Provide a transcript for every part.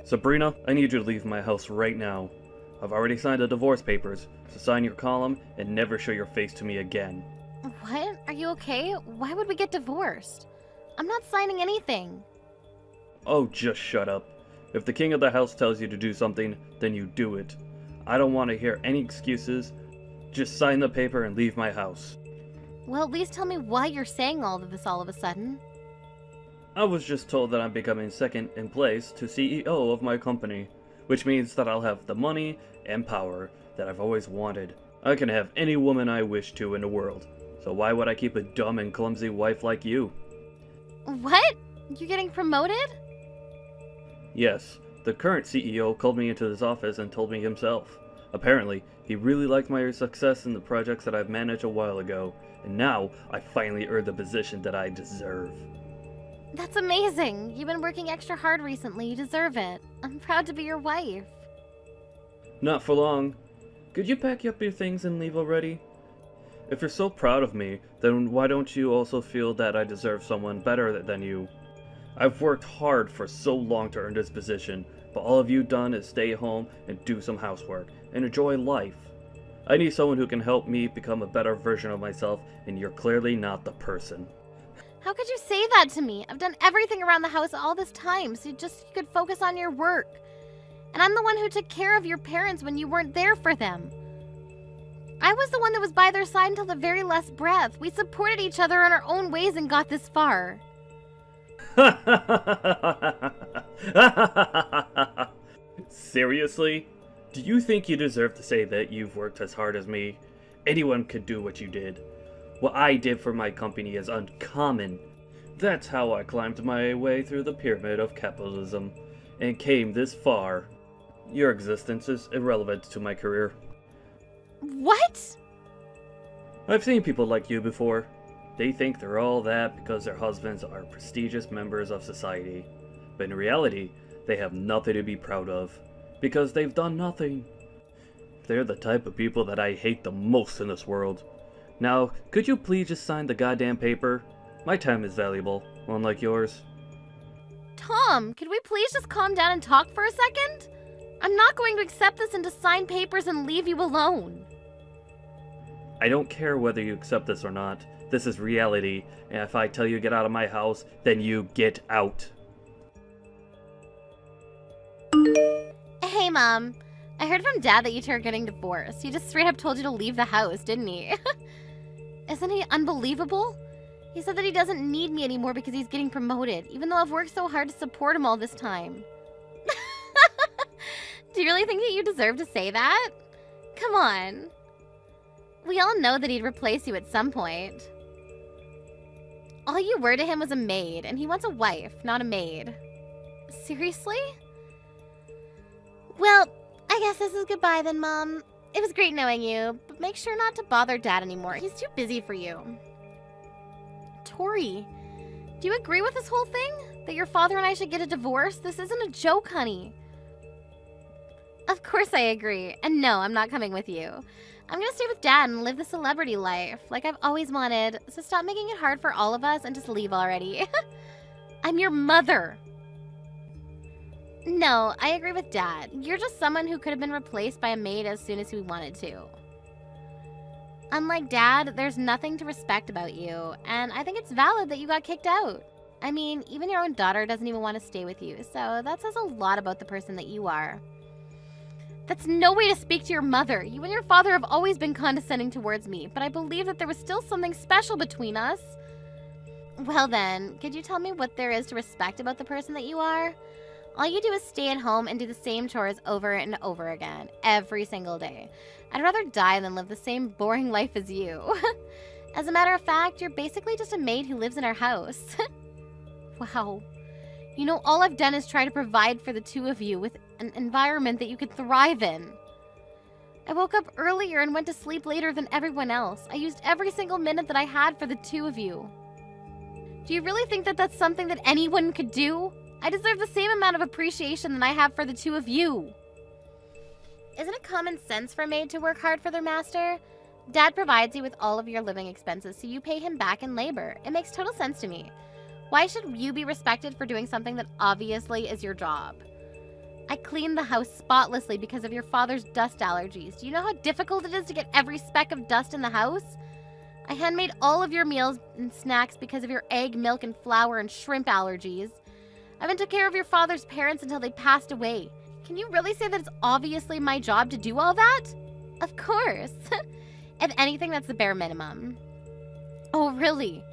Sabrina, I need you to leave my house right now. I've already signed the divorce papers, so sign your column and never show your face to me again. What? Are you okay? Why would we get divorced? I'm not signing anything. Oh, just shut up. If the king of the house tells you to do something, then you do it. I don't want to hear any excuses. Just sign the paper and leave my house. Well, at least tell me why you're saying all of this all of a sudden. I was just told that I'm becoming second in place to CEO of my company, which means that I'll have the money and power that I've always wanted. I can have any woman I wish to in the world, so why would I keep a dumb and clumsy wife like you? What? You're getting promoted? Yes, the current CEO called me into his office and told me himself. Apparently, he really liked my success in the projects that I've managed a while ago, and now I finally earned the position that I deserve. That's amazing. You've been working extra hard recently. You deserve it. I'm proud to be your wife. Not for long. Could you pack up your things and leave already? If you're so proud of me, then why don't you also feel that I deserve someone better than you? I've worked hard for so long to earn this position, but all of you done is stay home and do some housework and enjoy life. I need someone who can help me become a better version of myself, and you're clearly not the person. How could you say that to me? I've done everything around the house all this time, so you could focus on your work. And I'm the one who took care of your parents when you weren't there for them. I was the one that was by their side until the very last breath. We supported each other in our own ways and got this far. Seriously? Do you think you deserve to say that you've worked as hard as me? Anyone could do what you did. What I did for my company is uncommon. That's how I climbed my way through the pyramid of capitalism and came this far. Your existence is irrelevant to my career. What? I've seen people like you before. They think they're all that because their husbands are prestigious members of society. But in reality, they have nothing to be proud of, because they've done nothing. They're the type of people that I hate the most in this world. Now, could you please just sign the goddamn paper? My time is valuable, unlike yours. Tom, could we please just calm down and talk for a second? I'm not going to accept this and to sign papers and leave you alone. I don't care whether you accept this or not. This is reality, and if I tell you to get out of my house, then you get out. Hey, Mom. I heard from Dad that you two are getting divorced. He just straight up told you to leave the house, didn't he? Isn't he unbelievable? He said that he doesn't need me anymore because he's getting promoted, even though I've worked so hard to support him all this time. Do you really think that you deserve to say that? Come on. We all know that he'd replace you at some point. All you were to him was a maid, and he wants a wife, not a maid. Seriously? Well, I guess this is goodbye then, Mom. It was great knowing you, but make sure not to bother Dad anymore. He's too busy for you. Tori, do you agree with this whole thing? That your father and I should get a divorce? This isn't a joke, honey. Of course I agree. And no, I'm not coming with you. I'm gonna stay with Dad and live the celebrity life, like I've always wanted. So stop making it hard for all of us and just leave already. I'm your mother. No, I agree with Dad. You're just someone who could have been replaced by a maid as soon as we wanted to. Unlike Dad, there's nothing to respect about you, and I think it's valid that you got kicked out. I mean, even your own daughter doesn't even want to stay with you, so that says a lot about the person that you are. That's no way to speak to your mother. You and your father have always been condescending towards me, but I believe that there was still something special between us. Well then, could you tell me what there is to respect about the person that you are? All you do is stay at home and do the same chores over and over again, every single day. I'd rather die than live the same boring life as you. As a matter of fact, you're basically just a maid who lives in our house. Wow. You know, all I've done is try to provide for the two of you with an environment that you could thrive in. I woke up earlier and went to sleep later than everyone else. I used every single minute that I had for the two of you. Do you really think that that's something that anyone could do? I deserve the same amount of appreciation that I have for the two of you. Isn't it common sense for a maid to work hard for their master? Dad provides you with all of your living expenses, so you pay him back in labor. It makes total sense to me. Why should you be respected for doing something that obviously is your job? I cleaned the house spotlessly because of your father's dust allergies. Do you know how difficult it is to get every speck of dust in the house? I handmade all of your meals and snacks because of your egg, milk, and flour and shrimp allergies. I even took care of your father's parents until they passed away. Can you really say that it's obviously my job to do all that? Of course. If anything, that's the bare minimum. Oh, really?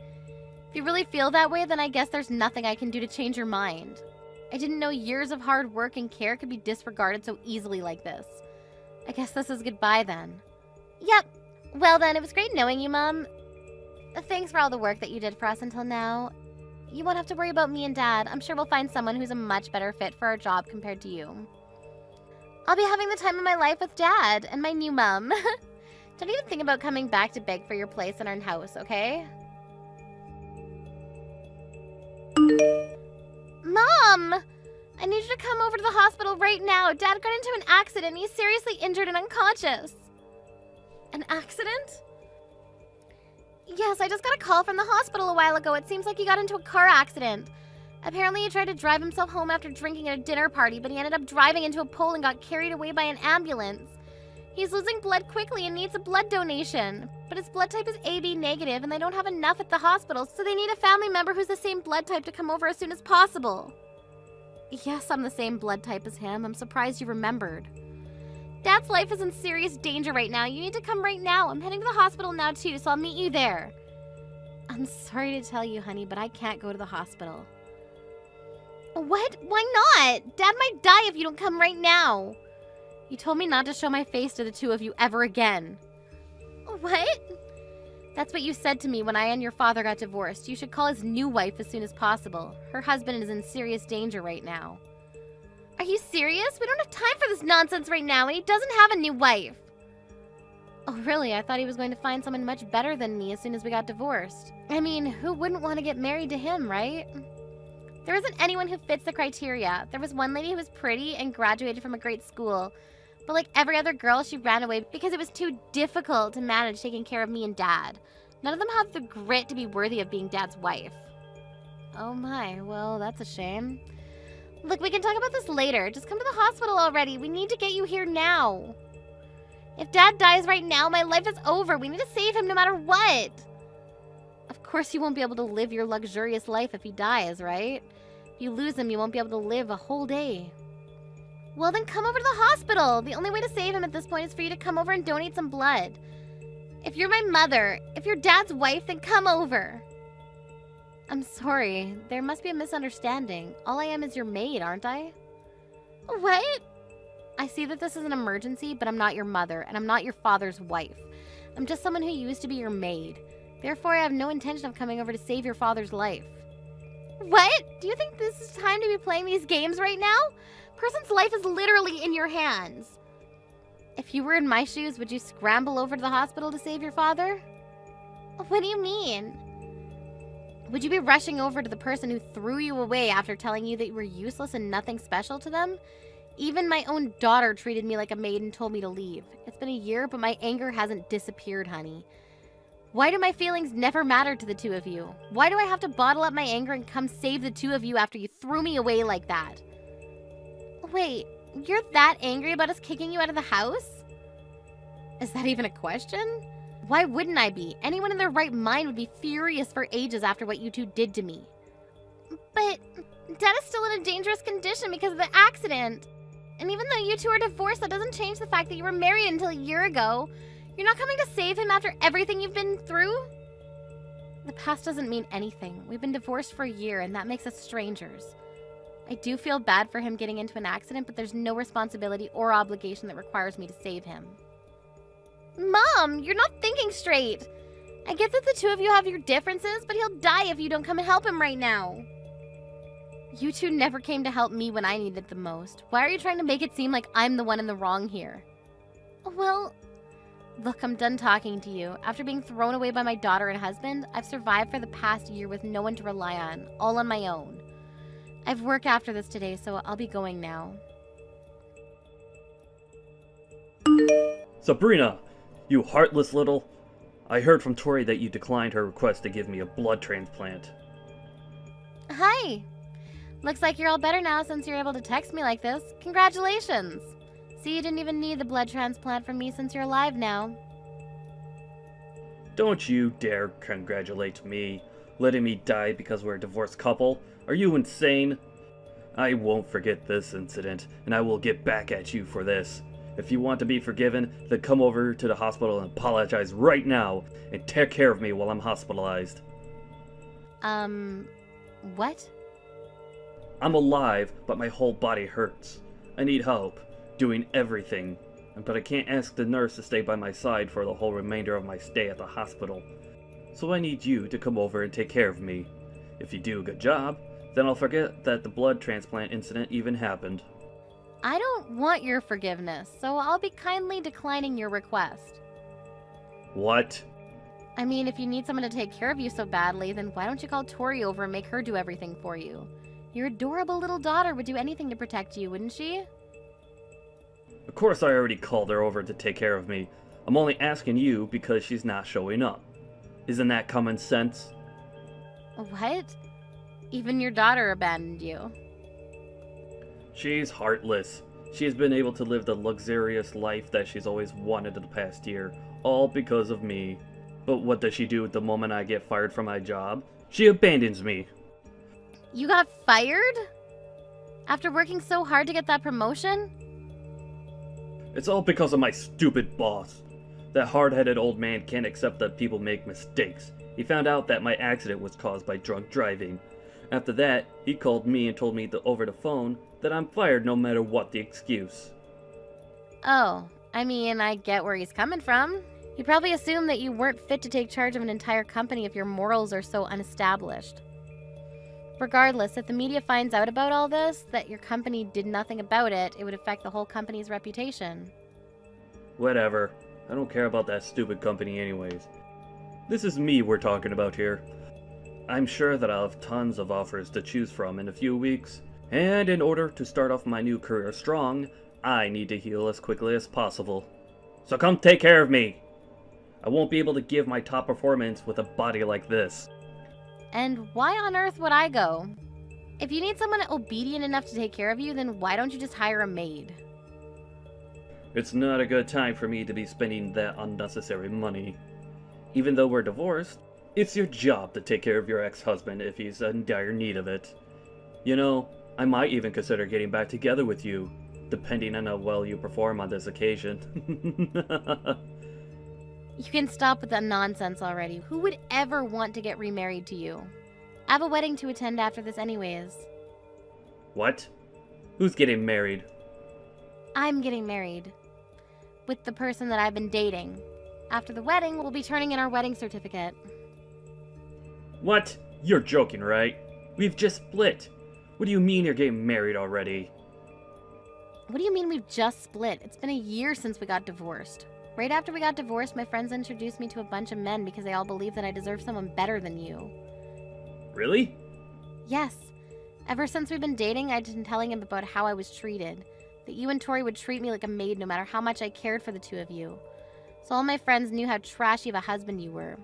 If you really feel that way, then I guess there's nothing I can do to change your mind. I didn't know years of hard work and care could be disregarded so easily like this. I guess this is goodbye then. Yep. Well then, it was great knowing you, Mom. Thanks for all the work that you did for us until now. You won't have to worry about me and Dad. I'm sure we'll find someone who's a much better fit for our job compared to you. I'll be having the time of my life with Dad and my new mom. Don't even think about coming back to beg for your place in our house, okay? Mom! I need you to come over to the hospital right now. Dad got into an accident. He's seriously injured and unconscious. An accident? Yes, I just got a call from the hospital a while ago. It seems like he got into a car accident. Apparently he tried to drive himself home after drinking at a dinner party, but he ended up driving into a pole and got carried away by an ambulance. He's losing blood quickly and needs a blood donation. But his blood type is AB negative and they don't have enough at the hospital, so they need a family member who's the same blood type to come over as soon as possible. Yes, I'm the same blood type as him. I'm surprised you remembered. Dad's life is in serious danger right now. You need to come right now. I'm heading to the hospital now too, so I'll meet you there. I'm sorry to tell you, honey, but I can't go to the hospital. What? Why not? Dad might die if you don't come right now. You told me not to show my face to the two of you ever again. What? That's what you said to me when I and your father got divorced. You should call his new wife as soon as possible. Her husband is in serious danger right now. Are you serious? We don't have time for this nonsense right now, and he doesn't have a new wife. Oh, really? I thought he was going to find someone much better than me as soon as we got divorced. I mean, who wouldn't want to get married to him, right? There isn't anyone who fits the criteria. There was one lady who was pretty and graduated from a great school. But like every other girl, she ran away because it was too difficult to manage taking care of me and Dad. None of them have the grit to be worthy of being Dad's wife. Oh my, well, that's a shame. Look, we can talk about this later. Just come to the hospital already. We need to get you here now. If Dad dies right now, my life is over. We need to save him no matter what. Of course you won't be able to live your luxurious life if he dies, right? If you lose him, you won't be able to live a whole day. Well, then come over to the hospital. The only way to save him at this point is for you to come over and donate some blood. If you're my mother, if you're Dad's wife, then come over. I'm sorry. There must be a misunderstanding. All I am is your maid, aren't I? What? I see that this is an emergency, but I'm not your mother, and I'm not your father's wife. I'm just someone who used to be your maid. Therefore, I have no intention of coming over to save your father's life. What? Do you think this is time to be playing these games right now? Person's life is literally in your hands. If you were in my shoes, would you scramble over to the hospital to save your father? What do you mean? Would you be rushing over to the person who threw you away after telling you that you were useless and nothing special to them? Even my own daughter treated me like a maid and told me to leave. It's been a year, but my anger hasn't disappeared, honey. Why do my feelings never matter to the two of you? Why do I have to bottle up my anger and come save the two of you after you threw me away like that? Wait, you're that angry about us kicking you out of the house? Is that even a question? Why wouldn't I be? Anyone in their right mind would be furious for ages after what you two did to me. But Dad is still in a dangerous condition because of the accident. And even though you two are divorced, that doesn't change the fact that you were married until a year ago. You're not coming to save him after everything you've been through? The past doesn't mean anything. We've been divorced for a year, and that makes us strangers. I do feel bad for him getting into an accident, but there's no responsibility or obligation that requires me to save him. Mom, you're not thinking straight. I get that the two of you have your differences, but he'll die if you don't come and help him right now. You two never came to help me when I needed the most. Why are you trying to make it seem like I'm the one in the wrong here? Well, look, I'm done talking to you. After being thrown away by my daughter and husband, I've survived for the past year with no one to rely on, all on my own. I've work after this today, so I'll be going now. Sabrina, you heartless little... I heard from Tori that you declined her request to give me a blood transplant. Hi. Looks like you're all better now since you're able to text me like this. Congratulations! See, you didn't even need the blood transplant from me since you're alive now. Don't you dare congratulate me, letting me die because we're a divorced couple. Are you insane? I won't forget this incident, and I will get back at you for this. If you want to be forgiven, then come over to the hospital and apologize right now, and take care of me while I'm hospitalized. What? I'm alive, but my whole body hurts. I need help, doing everything. But I can't ask the nurse to stay by my side for the whole remainder of my stay at the hospital. So I need you to come over and take care of me. If you do a good job, then I'll forget that the blood transplant incident even happened. I don't want your forgiveness, so I'll be kindly declining your request. What? I mean, if you need someone to take care of you so badly, then why don't you call Tori over and make her do everything for you? Your adorable little daughter would do anything to protect you, wouldn't she? Of course I already called her over to take care of me. I'm only asking you because she's not showing up. Isn't that common sense? What? Even your daughter abandoned you. She's heartless. She has been able to live the luxurious life that she's always wanted in the past year, all because of me. But what does she do at the moment I get fired from my job? She abandons me. You got fired? After working so hard to get that promotion? It's all because of my stupid boss. That hard-headed old man can't accept that people make mistakes. He found out that my accident was caused by drunk driving. After that, he called me and told me over the phone that I'm fired no matter what the excuse. Oh, I mean, I get where he's coming from. He probably assumed that you weren't fit to take charge of an entire company if your morals are so unestablished. Regardless, if the media finds out about all this, that your company did nothing about it, it would affect the whole company's reputation. Whatever. I don't care about that stupid company anyways. This is me we're talking about here. I'm sure that I'll have tons of offers to choose from in a few weeks. And in order to start off my new career strong, I need to heal as quickly as possible. So come take care of me! I won't be able to give my top performance with a body like this. And why on earth would I go? If you need someone obedient enough to take care of you, then why don't you just hire a maid? It's not a good time for me to be spending that unnecessary money. Even though we're divorced, it's your job to take care of your ex-husband if he's in dire need of it. You know, I might even consider getting back together with you, depending on how well you perform on this occasion. You can stop with that nonsense already. Who would ever want to get remarried to you? I have a wedding to attend after this anyways. What? Who's getting married? I'm getting married. With the person that I've been dating. After the wedding, we'll be turning in our wedding certificate. What? You're joking, right? We've just split. What do you mean you're getting married already? What do you mean we've just split? It's been a year since we got divorced. Right after we got divorced, my friends introduced me to a bunch of men because they all believe that I deserve someone better than you. Really? Yes. Ever since we've been dating, I've been telling him about how I was treated. That you and Tori would treat me like a maid no matter how much I cared for the two of you. So all my friends knew how trashy of a husband you were.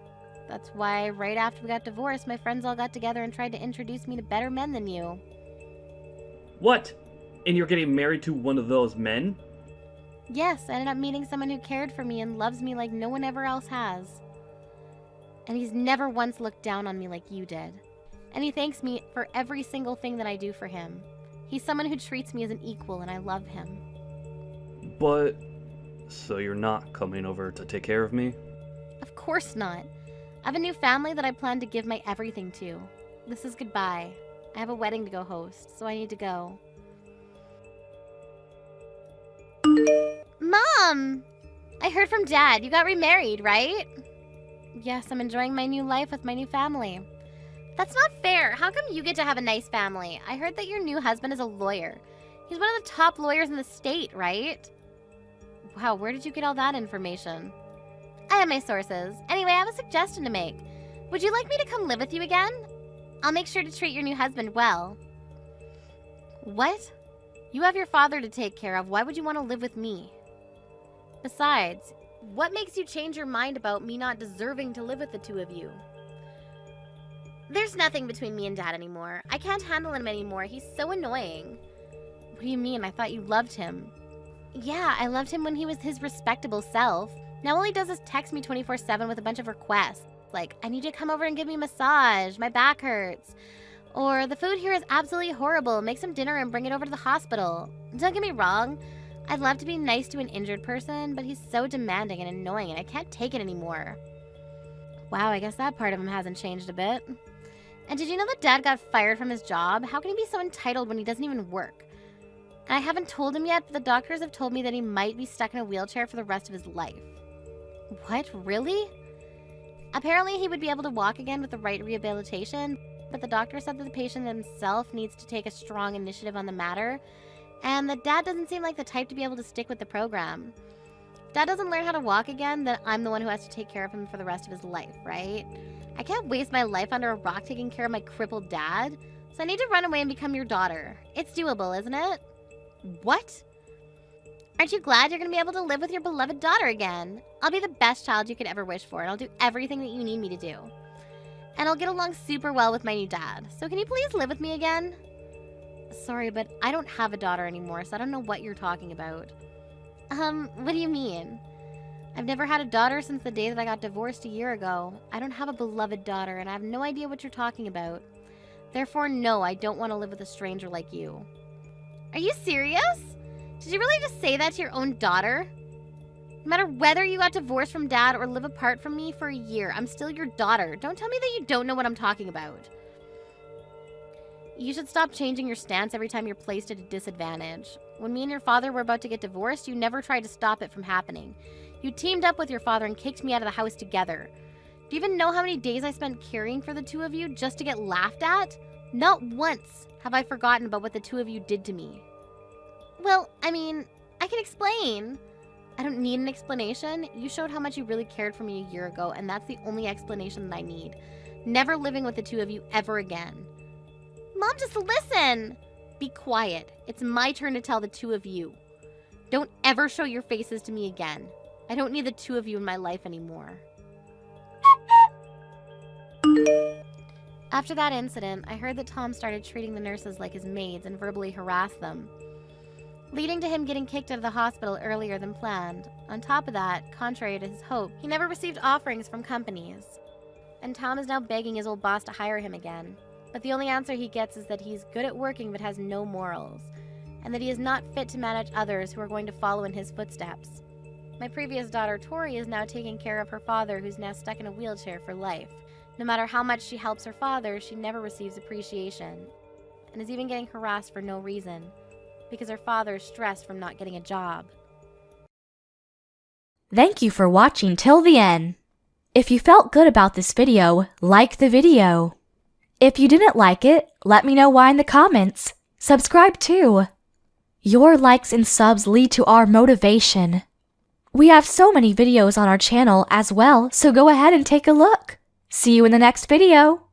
That's why right after we got divorced, my friends all got together and tried to introduce me to better men than you. What? And you're getting married to one of those men? Yes, I ended up meeting someone who cared for me and loves me like no one ever else has. And he's never once looked down on me like you did. And he thanks me for every single thing that I do for him. He's someone who treats me as an equal and I love him. But... so you're not coming over to take care of me? Of course not. I have a new family that I plan to give my everything to. This is goodbye. I have a wedding to go host, so I need to go. Mom! I heard from Dad. You got remarried, right? Yes, I'm enjoying my new life with my new family. That's not fair. How come you get to have a nice family? I heard that your new husband is a lawyer. He's one of the top lawyers in the state, right? Wow, where did you get all that information? I have my sources. Anyway, I have a suggestion to make. Would you like me to come live with you again? I'll make sure to treat your new husband well. What? You have your father to take care of. Why would you want to live with me? Besides, what makes you change your mind about me not deserving to live with the two of you? There's nothing between me and Dad anymore. I can't handle him anymore. He's so annoying. What do you mean? I thought you loved him. Yeah, I loved him when he was his respectable self. Now all he does is text me 24/7 with a bunch of requests. Like, I need you to come over and give me a massage. My back hurts. Or, the food here is absolutely horrible. Make some dinner and bring it over to the hospital. Don't get me wrong. I'd love to be nice to an injured person, but he's so demanding and annoying and I can't take it anymore. Wow, I guess that part of him hasn't changed a bit. And did you know that Dad got fired from his job? How can he be so entitled when he doesn't even work? And I haven't told him yet, but the doctors have told me that he might be stuck in a wheelchair for the rest of his life. What? Really? Apparently he would be able to walk again with the right rehabilitation, but the doctor said that the patient himself needs to take a strong initiative on the matter, and that Dad doesn't seem like the type to be able to stick with the program. If Dad doesn't learn how to walk again, then I'm the one who has to take care of him for the rest of his life, right? I can't waste my life under a rock taking care of my crippled dad, so I need to run away and become your daughter. It's doable, isn't it? What? Aren't you glad you're going to be able to live with your beloved daughter again? I'll be the best child you could ever wish for, and I'll do everything that you need me to do. And I'll get along super well with my new dad. So can you please live with me again? Sorry, but I don't have a daughter anymore, so I don't know what you're talking about. What do you mean? I've never had a daughter since the day that I got divorced a year ago. I don't have a beloved daughter, and I have no idea what you're talking about. Therefore, no, I don't want to live with a stranger like you. Are you serious? Did you really just say that to your own daughter? No matter whether you got divorced from Dad or live apart from me for a year, I'm still your daughter. Don't tell me that you don't know what I'm talking about. You should stop changing your stance every time you're placed at a disadvantage. When me and your father were about to get divorced, you never tried to stop it from happening. You teamed up with your father and kicked me out of the house together. Do you even know how many days I spent caring for the two of you just to get laughed at? Not once have I forgotten about what the two of you did to me. Well, I mean, I can explain. I don't need an explanation. You showed how much you really cared for me a year ago, and that's the only explanation that I need. Never living with the two of you ever again. Mom, just listen. Be quiet. It's my turn to tell the two of you. Don't ever show your faces to me again. I don't need the two of you in my life anymore. After that incident, I heard that Tom started treating the nurses like his maids and verbally harassed them, leading to him getting kicked out of the hospital earlier than planned. On top of that, contrary to his hope, he never received offerings from companies. And Tom is now begging his old boss to hire him again. But the only answer he gets is that he's good at working but has no morals, and that he is not fit to manage others who are going to follow in his footsteps. My previous daughter, Tori, is now taking care of her father, who's now stuck in a wheelchair for life. No matter how much she helps her father, she never receives appreciation, and is even getting harassed for no reason, because her father is stressed from not getting a job. Thank you for watching till the end. If you felt good about this video, like the video. If you didn't like it, let me know why in the comments. Subscribe too. Your likes and subs lead to our motivation. We have so many videos on our channel as well, so go ahead and take a look. See you in the next video.